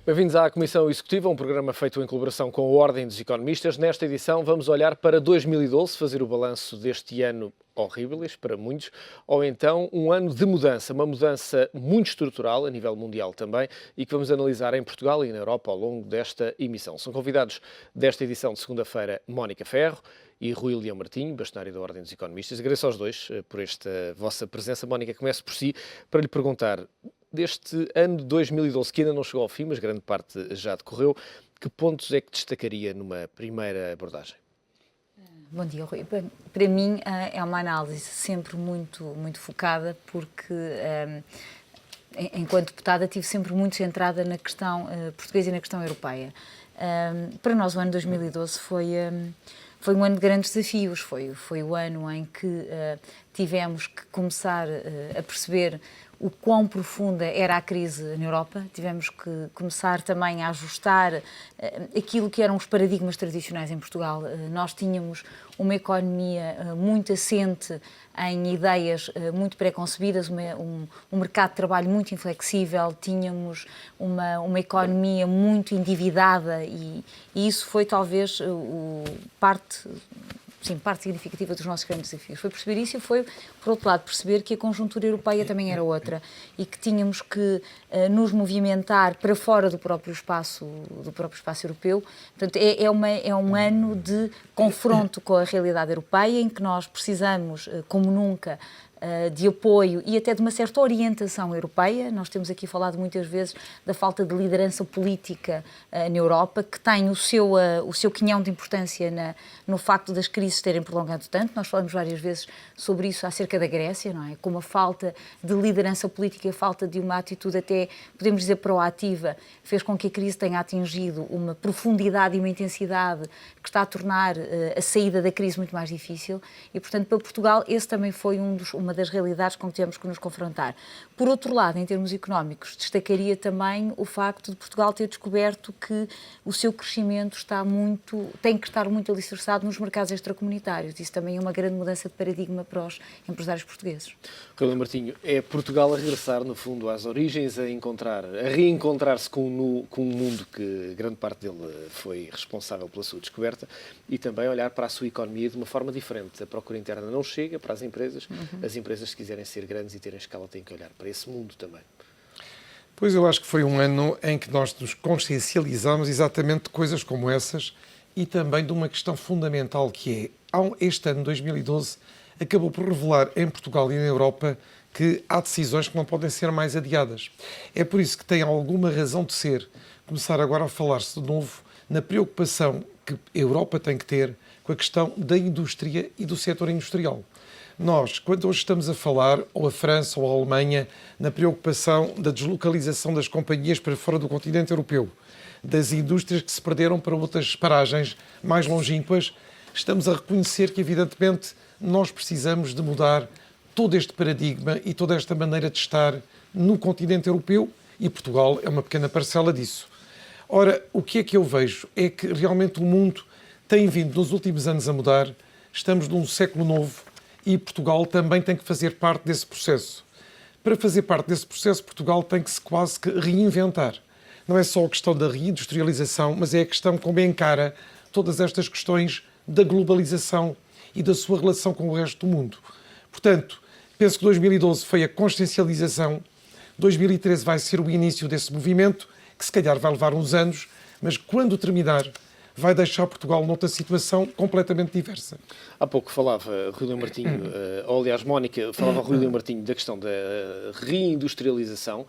Bem-vindos à Comissão Executiva, um programa feito em colaboração com a Ordem dos Economistas. Nesta edição vamos olhar para 2012, fazer o balanço deste ano horrível para muitos, ou então um ano de mudança, uma mudança muito estrutural a nível mundial também, e que vamos analisar em Portugal e na Europa ao longo desta emissão. São convidados desta edição de segunda-feira Mónica Ferro e Rui Leão Martinho, bastonário da Ordem dos Economistas. Agradeço aos dois por esta vossa presença. Mónica, começo por si para lhe perguntar, deste ano de 2012, que ainda não chegou ao fim, mas grande parte já decorreu, que pontos é que destacaria numa primeira abordagem? Bom dia, Rui. Bem, para mim é uma análise sempre muito focada, porque enquanto deputada estive sempre muito centrada na questão portuguesa e na questão europeia. Para nós o ano 2012 foi um ano de grandes desafios, foi o ano em que tivemos que começar a perceber o quão profunda era a crise na Europa. Tivemos que começar também a ajustar aquilo que eram os paradigmas tradicionais em Portugal. Nós tínhamos uma economia muito assente em ideias muito pré-concebidas, um mercado de trabalho muito inflexível, tínhamos uma economia muito endividada e isso foi talvez parte significativa dos nossos grandes desafios. Foi perceber isso e foi, por outro lado, perceber que a conjuntura europeia também era outra e que tínhamos que nos movimentar para fora do próprio espaço europeu. Portanto, é um ano de confronto com a realidade europeia, em que nós precisamos, como nunca, de apoio e até de uma certa orientação europeia. Nós temos aqui falado muitas vezes da falta de liderança política na Europa, que tem o seu quinhão de importância no facto das crises terem prolongado tanto. Nós falamos várias vezes sobre isso acerca da Grécia, não é? Como a falta de liderança política, a falta de uma atitude até, podemos dizer, proativa, fez com que a crise tenha atingido uma profundidade e uma intensidade que está a tornar a saída da crise muito mais difícil e, portanto, para Portugal esse também foi uma das realidades com que tivemos que nos confrontar. Por outro lado, em termos económicos, destacaria também o facto de Portugal ter descoberto que o seu crescimento tem que estar muito alicerçado nos mercados extracomunitários. Isso também é uma grande mudança de paradigma para os empresários portugueses. Rui Martinho, é Portugal a regressar, no fundo, às origens, a reencontrar-se com um mundo que grande parte dele foi responsável pela sua descoberta e também olhar para a sua economia de uma forma diferente. A procura interna não chega para as empresas. As empresas, se quiserem ser grandes e terem escala, têm que olhar para esse mundo também. Pois eu acho que foi um ano em que nós nos consciencializamos exatamente de coisas como essas e também de uma questão fundamental que este ano, 2012, acabou por revelar em Portugal e na Europa que há decisões que não podem ser mais adiadas. É por isso que tem alguma razão de ser começar agora a falar-se de novo na preocupação que a Europa tem que ter com a questão da indústria e do setor industrial. Nós, quando hoje estamos a falar, ou a França ou a Alemanha, na preocupação da deslocalização das companhias para fora do continente europeu, das indústrias que se perderam para outras paragens mais longínquas, estamos a reconhecer que, evidentemente, nós precisamos de mudar todo este paradigma e toda esta maneira de estar no continente europeu e Portugal é uma pequena parcela disso. Ora, o que é que eu vejo? É que realmente o mundo tem vindo nos últimos anos a mudar, estamos num século novo, e Portugal também tem que fazer parte desse processo. Para fazer parte desse processo, Portugal tem que se quase que reinventar. Não é só a questão da reindustrialização, mas é a questão como encara todas estas questões da globalização e da sua relação com o resto do mundo. Portanto, penso que 2012 foi a consciencialização, 2013 vai ser o início desse movimento, que se calhar vai levar uns anos, mas quando terminar, vai deixar Portugal noutra situação completamente diversa. Há pouco falava Rui Leão Martinho, ou aliás, Mónica, falava Rui Leão Martinho da questão da reindustrialização.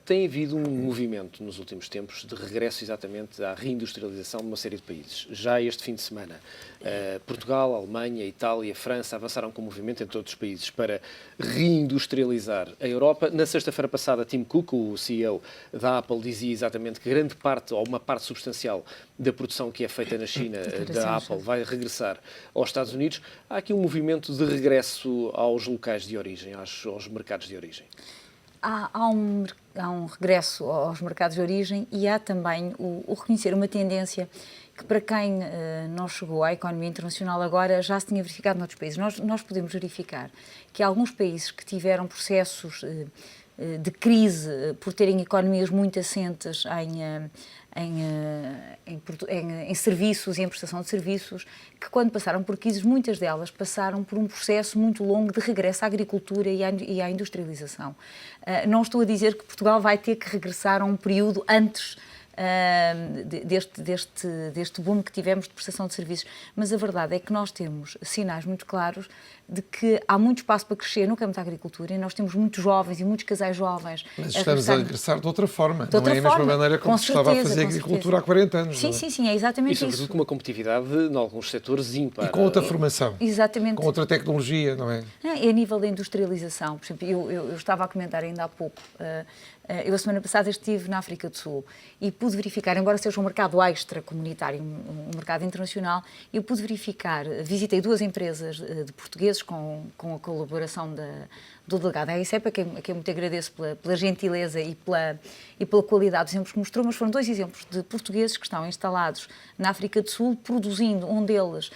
Tem havido um movimento nos últimos tempos de regresso exatamente à reindustrialização de uma série de países. Já este fim de semana, Portugal, Alemanha, Itália, França avançaram com o movimento em todos os países para reindustrializar a Europa. Na sexta-feira passada, Tim Cook, o CEO da Apple, dizia exatamente que grande parte, ou uma parte substancial, da produção que é feita na China, da Apple, vai regressar aos Estados Unidos. Há aqui um movimento de regresso aos locais de origem, aos mercados de origem. Há um regresso aos mercados de origem e há também o reconhecer uma tendência que, para quem não chegou à economia internacional agora, já se tinha verificado noutros países. Nós podemos verificar que alguns países que tiveram processos de crise, por terem economias muito assentes em serviços e em prestação de serviços, que quando passaram por crises, muitas delas passaram por um processo muito longo de regresso à agricultura e à industrialização. Não estou a dizer que Portugal vai ter que regressar a um período antes deste boom que tivemos de prestação de serviços, mas a verdade é que nós temos sinais muito claros de que há muito espaço para crescer no campo da agricultura e nós temos muitos jovens e muitos casais jovens. Mas estamos a regressar de outra forma, não é a mesma maneira como se estava a fazer agricultura há 40 anos. Sim, é exatamente isso. E sobretudo com uma competitividade em alguns setores ímpar. E com outra formação. Exatamente. Com outra tecnologia, não é? E a nível da industrialização, por exemplo, eu estava a comentar ainda há pouco, eu a semana passada estive na África do Sul e pude verificar, embora seja um mercado extra-comunitário, um mercado internacional, eu pude verificar, visitei 2 empresas de portugueses com a colaboração do delegado da ICEP, a quem muito agradeço pela gentileza e pela qualidade dos exemplos que mostrou, mas foram 2 exemplos de portugueses que estão instalados na África do Sul, produzindo, um deles,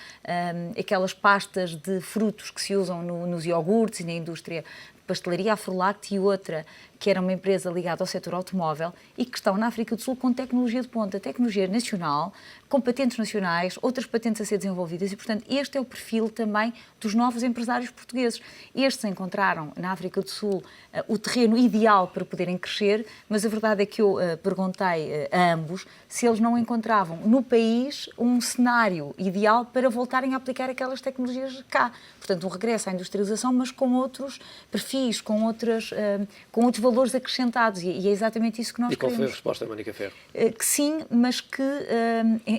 aquelas pastas de frutos que se usam nos iogurtes e na indústria pastelaria Afrolact, e outra que era uma empresa ligada ao setor automóvel e que estão na África do Sul com tecnologia de ponta, tecnologia nacional, com patentes nacionais, outras patentes a ser desenvolvidas e, portanto, este é o perfil também dos novos empresários portugueses. Estes encontraram na África do Sul o terreno ideal para poderem crescer, mas a verdade é que eu perguntei a ambos se eles não encontravam no país um cenário ideal para voltarem a aplicar aquelas tecnologias cá. Portanto, um regresso à industrialização, mas com outros perfis, com outros valores acrescentados, e é exatamente isso que nós queremos. E qual foi a resposta, Mónica Ferro? Que sim, mas que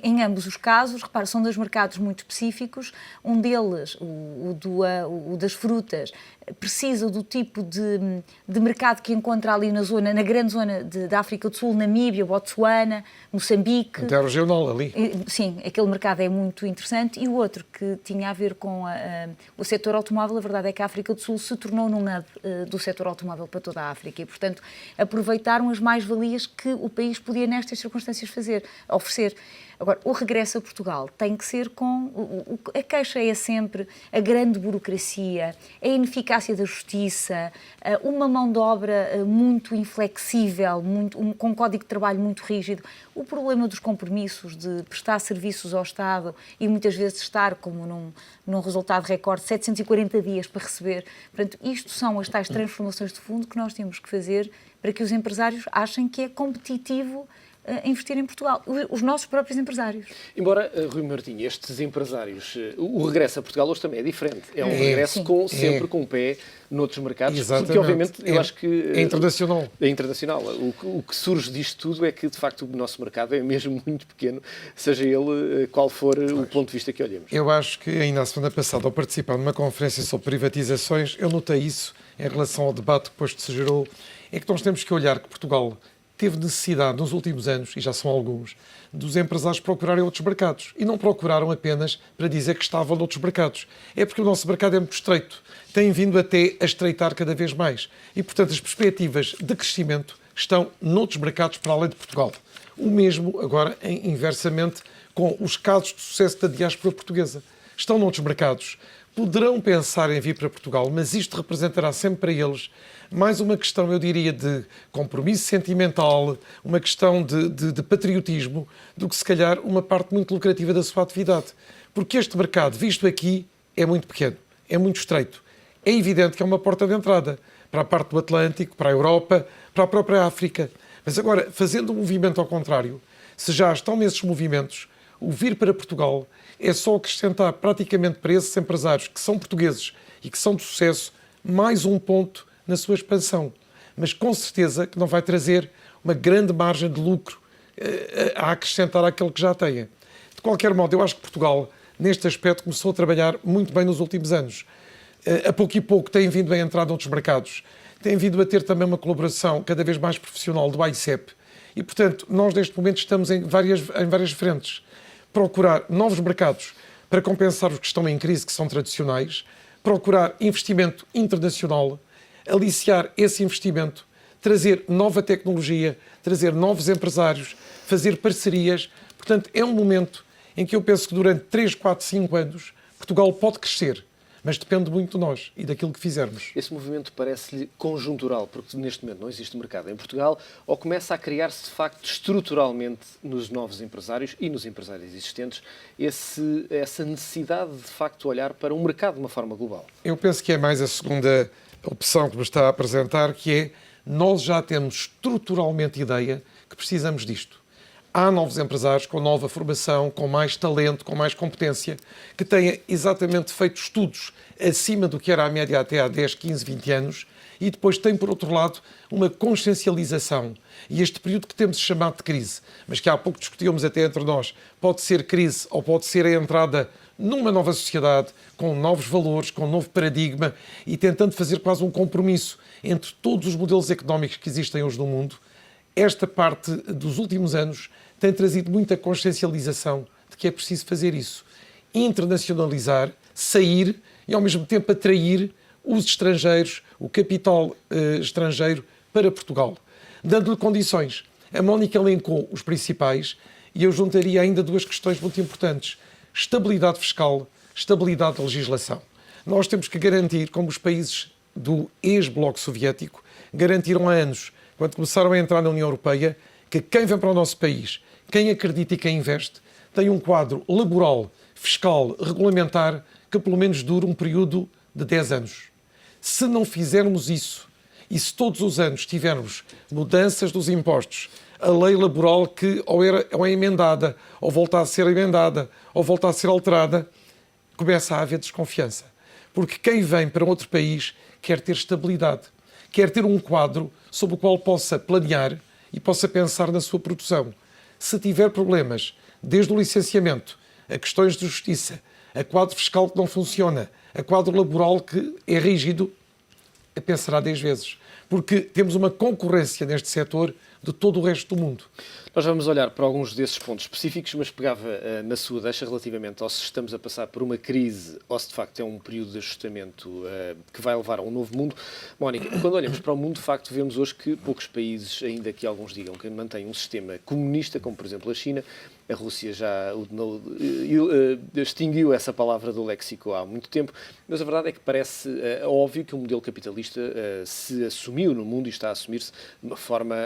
em ambos os casos, repara, são 2 mercados muito específicos. Um deles, o das frutas, precisa do tipo de mercado que encontra ali na grande zona da África do Sul, Namíbia, Botsuana, Moçambique. Interregional ali. Sim, aquele mercado é muito interessante. E o outro, que tinha a ver com o setor automóvel, a verdade é que a África do Sul se tornou num hub do setor automóvel para toda a África e, portanto, aproveitaram as mais-valias que o país podia, nestas circunstâncias, oferecer. Agora, o regresso a Portugal tem que ser a queixa é sempre a grande burocracia, a ineficácia da justiça, uma mão de obra muito inflexível, com um código de trabalho muito rígido, o problema dos compromissos de prestar serviços ao Estado e muitas vezes estar, como num resultado recorde, 740 dias para receber. Portanto, isto são as tais transformações de fundo que nós temos que fazer para que os empresários achem que é competitivo investir em Portugal, os nossos próprios empresários. Embora, Rui Martinho, estes empresários, o regresso a Portugal hoje também é diferente. É um regresso sempre com o pé noutros mercados. Exatamente. Porque, obviamente, eu acho que... É internacional. É internacional. O que surge disto tudo é que, de facto, o nosso mercado é mesmo muito pequeno, seja ele qual for o ponto de vista que olhemos. Eu acho que, ainda a semana passada, ao participar numa conferência sobre privatizações, eu notei isso em relação ao debate que depois se gerou, é que nós temos que olhar que Portugal teve necessidade, nos últimos anos, e já são alguns, dos empresários procurarem outros mercados. E não procuraram apenas para dizer que estavam noutros mercados. É porque o nosso mercado é muito estreito. Tem vindo até a estreitar cada vez mais. E, portanto, as perspectivas de crescimento estão noutros mercados para além de Portugal. O mesmo, agora, inversamente, com os casos de sucesso da diáspora portuguesa. Estão noutros mercados. Poderão pensar em vir para Portugal, mas isto representará sempre para eles mais uma questão, eu diria, de compromisso sentimental, uma questão de patriotismo, do que se calhar uma parte muito lucrativa da sua atividade. Porque este mercado, visto aqui, é muito pequeno, é muito estreito. É evidente que é uma porta de entrada para a parte do Atlântico, para a Europa, para a própria África. Mas agora, fazendo um movimento ao contrário, se já estão nesses movimentos, o vir para Portugal é só acrescentar praticamente para esses empresários que são portugueses e que são de sucesso mais um ponto na sua expansão. Mas com certeza que não vai trazer uma grande margem de lucro a acrescentar àquele que já tenha. De qualquer modo, eu acho que Portugal, neste aspecto, começou a trabalhar muito bem nos últimos anos. A pouco e pouco tem vindo a entrar noutros mercados, tem vindo a ter também uma colaboração cada vez mais profissional do ICEP. E, portanto, nós neste momento estamos em várias frentes. Procurar novos mercados para compensar os que estão em crise, que são tradicionais, procurar investimento internacional, aliciar esse investimento, trazer nova tecnologia, trazer novos empresários, fazer parcerias. Portanto, é um momento em que eu penso que durante 3, 4, 5 anos Portugal pode crescer, mas depende muito de nós e daquilo que fizermos. Esse movimento parece-lhe conjuntural, porque neste momento não existe mercado em Portugal, ou começa a criar-se, de facto, estruturalmente nos novos empresários e nos empresários existentes, essa necessidade de facto olhar para um mercado de uma forma global? Eu penso que é mais a segunda opção que me está a apresentar, que é nós já temos estruturalmente ideia que precisamos disto. Há novos empresários com nova formação, com mais talento, com mais competência, que têm exatamente feito estudos acima do que era a média até há 10, 15, 20 anos e depois têm, por outro lado, uma consciencialização. E este período que temos chamado de crise, mas que há pouco discutíamos até entre nós, pode ser crise ou pode ser a entrada numa nova sociedade, com novos valores, com um novo paradigma e tentando fazer quase um compromisso entre todos os modelos económicos que existem hoje no mundo. Esta parte dos últimos anos tem trazido muita consciencialização de que é preciso fazer isso. Internacionalizar, sair e ao mesmo tempo atrair os estrangeiros, o capital estrangeiro para Portugal, dando-lhe condições. A Mónica elencou os principais e eu juntaria ainda duas questões muito importantes. Estabilidade fiscal, estabilidade da legislação. Nós temos que garantir, como os países do ex-bloco soviético garantiram há anos, quando começaram a entrar na União Europeia, que quem vem para o nosso país, quem acredita e quem investe, tem um quadro laboral, fiscal, regulamentar, que pelo menos dure um período de 10 anos. Se não fizermos isso, e se todos os anos tivermos mudanças dos impostos, a lei laboral que ou é emendada, ou volta a ser emendada, ou volta a ser alterada, começa a haver desconfiança. Porque quem vem para outro país quer ter estabilidade, quer ter um quadro sobre o qual possa planear e possa pensar na sua produção. Se tiver problemas, desde o licenciamento, a questões de justiça, a quadro fiscal que não funciona, a quadro laboral que é rígido, pensará 10 vezes. Porque temos uma concorrência neste setor de todo o resto do mundo. Nós vamos olhar para alguns desses pontos específicos, mas pegava na sua deixa relativamente ao se estamos a passar por uma crise ou se de facto é um período de ajustamento que vai levar a um novo mundo. Mónica, quando olhamos para o mundo, de facto, vemos hoje que poucos países, ainda que alguns digam que mantêm um sistema comunista, como por exemplo a China, a Rússia já extinguiu essa palavra do léxico há muito tempo, mas a verdade é que parece óbvio que o modelo capitalista se assumiu no mundo e está a assumir-se de uma forma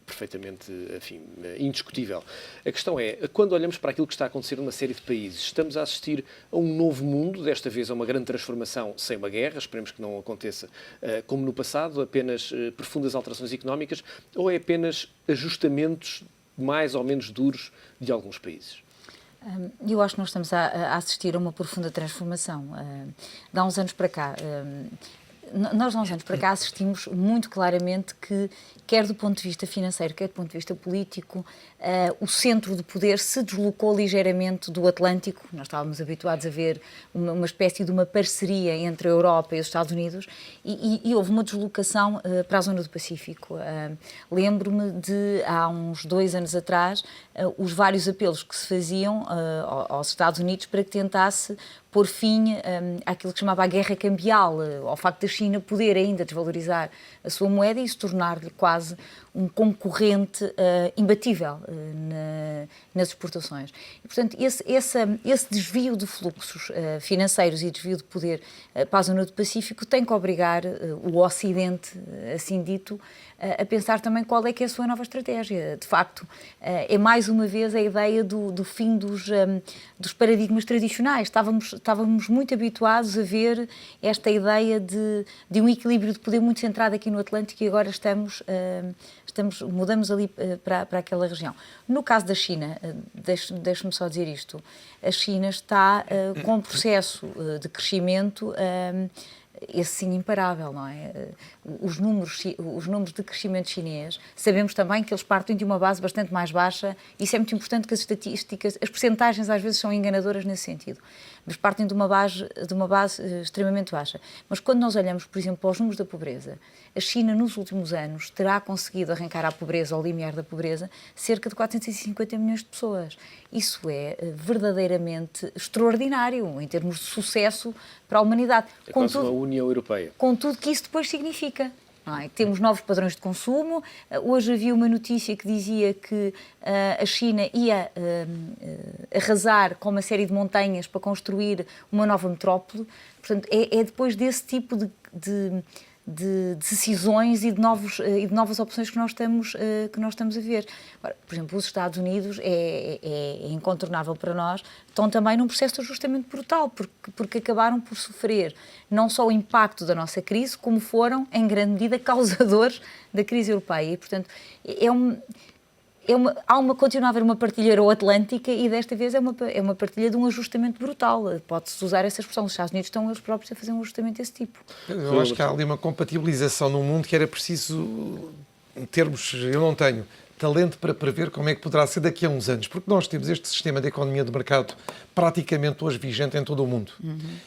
perfeitamente, enfim, indiscutível. A questão é, quando olhamos para aquilo que está a acontecer numa série de países, estamos a assistir a um novo mundo, desta vez a uma grande transformação sem uma guerra, esperemos que não aconteça como no passado, apenas profundas alterações económicas, ou é apenas ajustamentos mais ou menos duros de alguns países? Eu acho que nós estamos a assistir a uma profunda transformação. De há uns anos para cá, assistimos muito claramente que, quer do ponto de vista financeiro, quer do ponto de vista político, o centro de poder se deslocou ligeiramente do Atlântico. Nós estávamos habituados a ver uma espécie de uma parceria entre a Europa e os Estados Unidos e houve uma deslocação para a zona do Pacífico. Lembro-me de, há uns 2 anos atrás, os vários apelos que se faziam aos Estados Unidos para que tentasse pôr fim àquilo que chamava a guerra cambial, ao facto da China poder ainda desvalorizar a sua moeda e se tornar-lhe quase um concorrente imbatível nas exportações. E, portanto, esse desvio de fluxos financeiros e desvio de poder para a zona do Pacífico tem que obrigar o Ocidente, assim dito, a pensar também qual é que é a sua nova estratégia. De facto, é mais uma vez a ideia do fim dos paradigmas tradicionais. Estávamos muito habituados a ver esta ideia de um equilíbrio de poder muito centrado aqui no Atlântico e agora mudamos ali para aquela região. No caso da China, deixe-me só dizer isto, a China está com um processo de crescimento esse sim imparável, não é? Os números de crescimento chinês, sabemos também que eles partem de uma base bastante mais baixa, isso é muito importante que as estatísticas, as percentagens às vezes são enganadoras nesse sentido, mas partem de uma base extremamente baixa. Mas quando nós olhamos, por exemplo, para os números da pobreza, a China nos últimos anos terá conseguido arrancar à pobreza, ao limiar da pobreza, cerca de 450 milhões de pessoas. Isso é verdadeiramente extraordinário em termos de sucesso para a humanidade. É quase uma União Europeia. Com tudo que isso depois significa. não é? Temos novos padrões de consumo. Hoje havia uma notícia que dizia que a China ia arrasar com uma série de montanhas para construir uma nova metrópole. Portanto, é depois desse tipo de decisões e de novas opções que nós estamos a ver. Agora, por exemplo, os Estados Unidos é incontornável para nós, estão também num processo de ajustamento brutal, porque acabaram por sofrer não só o impacto da nossa crise, como foram, em grande medida, causadores da crise europeia. E, portanto, continua a haver uma partilha euroatlântica e desta vez é uma partilha de um ajustamento brutal. Pode-se usar essa expressão. Os Estados Unidos estão eles próprios a fazer um ajustamento desse tipo. Eu acho que há ali uma compatibilização no mundo que era preciso termos, eu não tenho talento para prever como é que poderá ser daqui a uns anos, porque nós temos este sistema de economia de mercado praticamente hoje vigente em todo o mundo.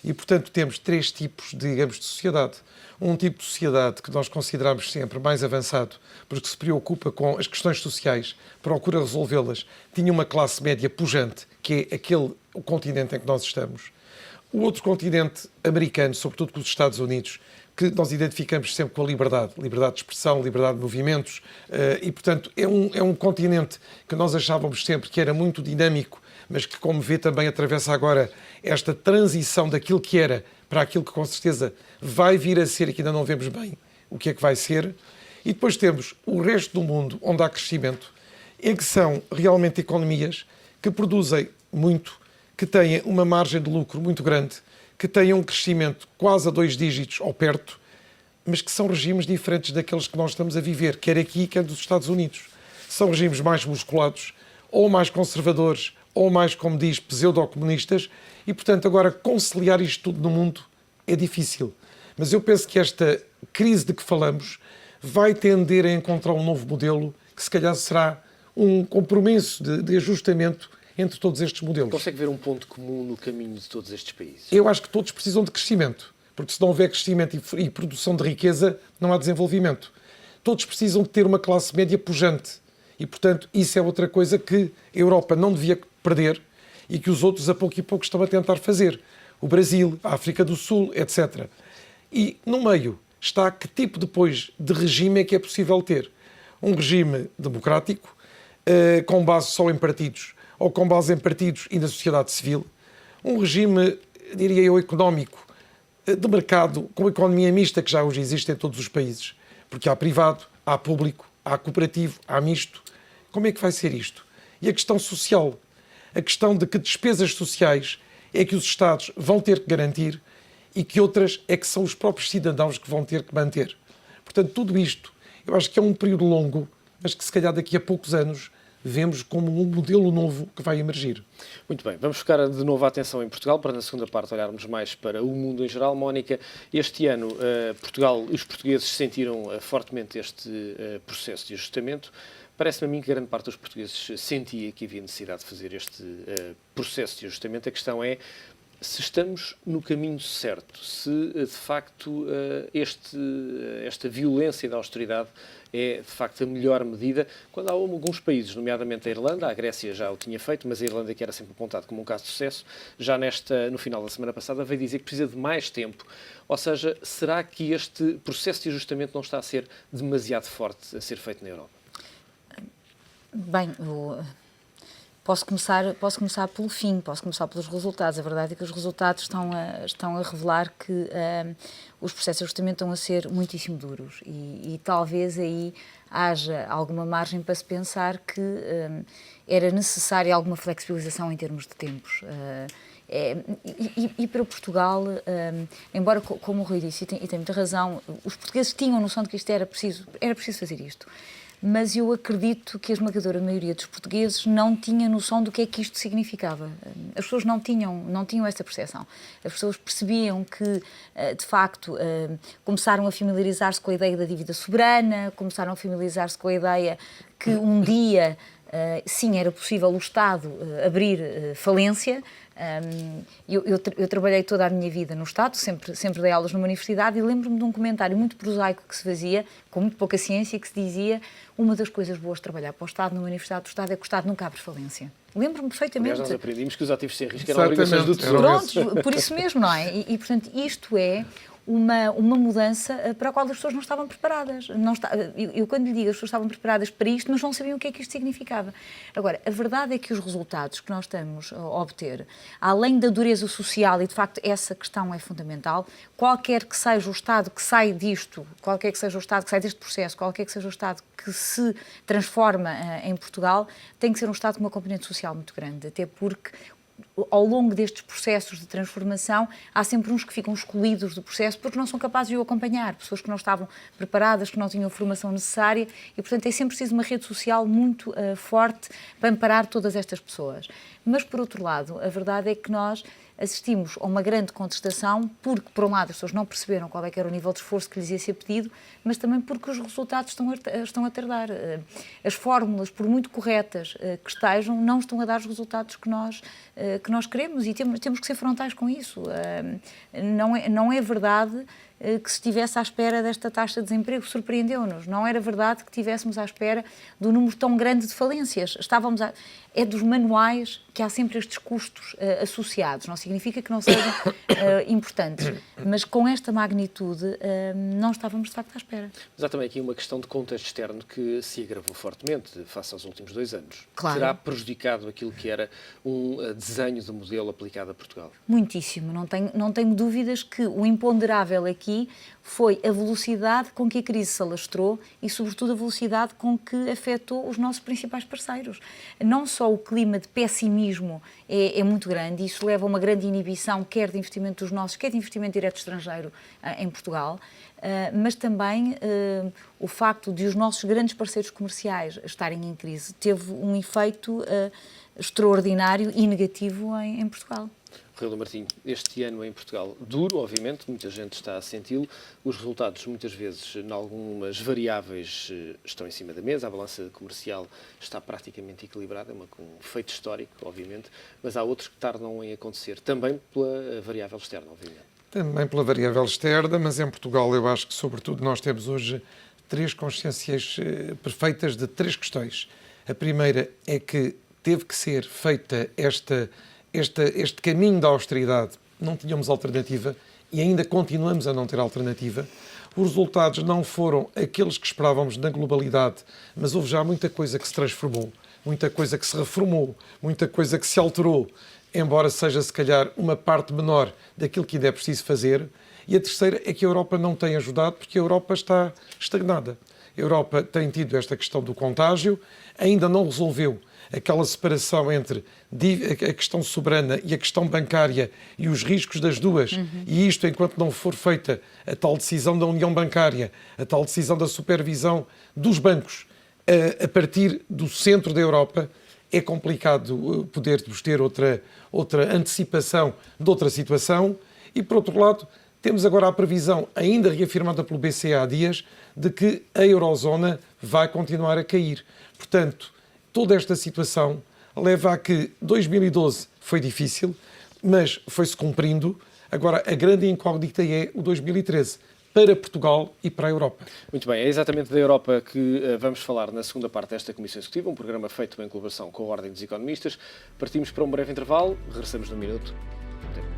E, portanto, temos 3 tipos, digamos, de sociedade. Um tipo de sociedade que nós consideramos sempre mais avançado, porque se preocupa com as questões sociais, procura resolvê-las, tinha uma classe média pujante, que é o continente em que nós estamos. O outro continente americano, sobretudo com os Estados Unidos, que nós identificamos sempre com a liberdade de expressão, liberdade de movimentos, e, portanto, é um continente que nós achávamos sempre que era muito dinâmico, mas que, como vê, também atravessa agora esta transição daquilo que era para aquilo que, com certeza, vai vir a ser e que ainda não vemos bem o que é que vai ser. E depois temos o resto do mundo, onde há crescimento, em que são realmente economias que produzem muito, que têm uma margem de lucro muito grande, que têm um crescimento quase a 2 dígitos ou perto, mas que são regimes diferentes daqueles que nós estamos a viver, quer aqui, quer dos Estados Unidos. São regimes mais musculados, ou mais conservadores, ou mais, como diz, pseudo-comunistas, e, portanto, agora conciliar isto tudo no mundo é difícil. Mas eu penso que esta crise de que falamos vai tender a encontrar um novo modelo que, se calhar, será um compromisso de ajustamento entre todos estes modelos. Consegue ver um ponto comum no caminho de todos estes países? Eu acho que todos precisam de crescimento, porque se não houver crescimento e produção de riqueza, não há desenvolvimento. Todos precisam de ter uma classe média pujante e, portanto, isso é outra coisa que a Europa não devia perder e que os outros, a pouco e pouco, estão a tentar fazer. O Brasil, a África do Sul, etc. E, no meio, está que tipo depois de regime é que é possível ter? Um regime democrático, com base só em partidos, ou com base em partidos e na sociedade civil, um regime, diria eu, económico, de mercado, com economia mista, que já hoje existe em todos os países, porque há privado, há público, há cooperativo, há misto. Como é que vai ser isto? E a questão social, a questão de que despesas sociais é que os Estados vão ter que garantir e que outras é que são os próprios cidadãos que vão ter que manter. Portanto, tudo isto, eu acho que é um período longo, mas que se calhar daqui a poucos anos vemos como um modelo novo que vai emergir. Muito bem, vamos focar de novo a atenção em Portugal, para na segunda parte olharmos mais para o mundo em geral. Mónica, este ano os portugueses sentiram fortemente este processo de ajustamento. Parece-me a mim que grande parte dos portugueses sentia que havia necessidade de fazer este processo de ajustamento. A questão é se estamos no caminho certo, se de facto esta violência da austeridade é de facto a melhor medida, quando há alguns países, nomeadamente a Irlanda, a Grécia já o tinha feito, mas a Irlanda, que era sempre apontado como um caso de sucesso, já no final da semana passada veio dizer que precisa de mais tempo. Ou seja, será que este processo de ajustamento não está a ser demasiado forte a ser feito na Europa? Bem, posso começar pelo fim, posso começar pelos resultados. A verdade é que os resultados estão a revelar que os processos de ajustamento estão a ser muitíssimo duros e talvez aí haja alguma margem para se pensar que era necessária alguma flexibilização em termos de tempos. E para Portugal, embora, como o Rui disse, e tem muita razão, os portugueses tinham noção de que isto era preciso fazer isto. Mas eu acredito que a esmagadora maioria dos portugueses não tinha noção do que é que isto significava. As pessoas não tinham essa percepção. As pessoas percebiam que, de facto, começaram a familiarizar-se com a ideia da dívida soberana, começaram a familiarizar-se com a ideia que um dia, sim, era possível o Estado abrir falência. Eu trabalhei toda a minha vida no Estado, sempre dei aulas numa universidade e lembro-me de um comentário muito prosaico que se fazia, com muito pouca ciência, que se dizia: uma das coisas boas de trabalhar para o Estado numa universidade do Estado é que o Estado nunca abre falência. Lembro-me perfeitamente. Aliás, nós aprendimos que os ativos sem risco eram obrigações do Tesouro. Pronto, por isso mesmo, não é? E portanto, isto é uma mudança para a qual as pessoas não estavam preparadas. Eu, quando lhe digo, as pessoas estavam preparadas para isto, mas não sabiam o que é que isto significava. Agora, a verdade é que os resultados que nós estamos a obter, além da dureza social, e de facto essa questão é fundamental, qualquer que seja o Estado que sai disto, qualquer que seja o Estado que sai deste processo, qualquer que seja o Estado que se transforma em Portugal, tem que ser um Estado com uma componente social muito grande, até porque ao longo destes processos de transformação, há sempre uns que ficam excluídos do processo porque não são capazes de o acompanhar, pessoas que não estavam preparadas, que não tinham a formação necessária e, portanto, é sempre preciso uma rede social muito forte para amparar todas estas pessoas. Mas, por outro lado, a verdade é que nós assistimos a uma grande contestação porque, por um lado, as pessoas não perceberam qual é que era o nível de esforço que lhes ia ser pedido, mas também porque os resultados estão a tardar. As fórmulas, por muito corretas que estejam, não estão a dar os resultados que nós queremos e temos que ser frontais com isso. Não é verdade que se estivesse à espera desta taxa de desemprego, surpreendeu-nos. Não era verdade que estivéssemos à espera do número tão grande de falências. É dos manuais que há sempre estes custos associados. Não significa que não sejam importantes, mas com esta magnitude não estávamos de facto à espera. Mas há também aqui uma questão de contexto externo que se agravou fortemente face aos últimos 2 anos. Claro. Terá prejudicado aquilo que era um desenho do modelo aplicado a Portugal? Muitíssimo. Não tenho dúvidas que o imponderável aqui foi a velocidade com que a crise se alastrou e, sobretudo, a velocidade com que afetou os nossos principais parceiros. Não só o clima de pessimismo é muito grande, e isso leva a uma grande inibição, quer de investimento dos nossos, quer de investimento direto estrangeiro em Portugal, mas também o facto de os nossos grandes parceiros comerciais estarem em crise teve um efeito extraordinário e negativo em Portugal. Rui Martinho, este ano em Portugal, duro, obviamente, muita gente está a senti-lo. Os resultados, muitas vezes, em algumas variáveis, estão em cima da mesa. A balança comercial está praticamente equilibrada, um feito histórico, obviamente, mas há outros que tardam em acontecer, também pela variável externa, obviamente. Também pela variável externa, mas em Portugal eu acho que, sobretudo, nós temos hoje 3 consciências perfeitas de 3 questões. A primeira é que teve que ser feita este caminho da austeridade, não tínhamos alternativa e ainda continuamos a não ter alternativa. Os resultados não foram aqueles que esperávamos na globalidade, mas houve já muita coisa que se transformou, muita coisa que se reformou, muita coisa que se alterou, embora seja se calhar uma parte menor daquilo que ainda é preciso fazer. E a terceira é que a Europa não tem ajudado porque a Europa está estagnada. A Europa tem tido esta questão do contágio, ainda não resolveu aquela separação entre a questão soberana e a questão bancária e os riscos das duas, e isto enquanto não for feita a tal decisão da União Bancária, a tal decisão da supervisão dos bancos a partir do centro da Europa, é complicado podermos ter outra antecipação de outra situação. E, por outro lado, temos agora a previsão, ainda reafirmada pelo BCE há dias, de que a eurozona vai continuar a cair. Portanto, toda esta situação leva a que 2012 foi difícil, mas foi-se cumprindo. Agora, a grande incógnita é o 2013, para Portugal e para a Europa. Muito bem, é exatamente da Europa que vamos falar na segunda parte desta Comissão Executiva, um programa feito em colaboração com a Ordem dos Economistas. Partimos para um breve intervalo, regressamos num minuto. Até.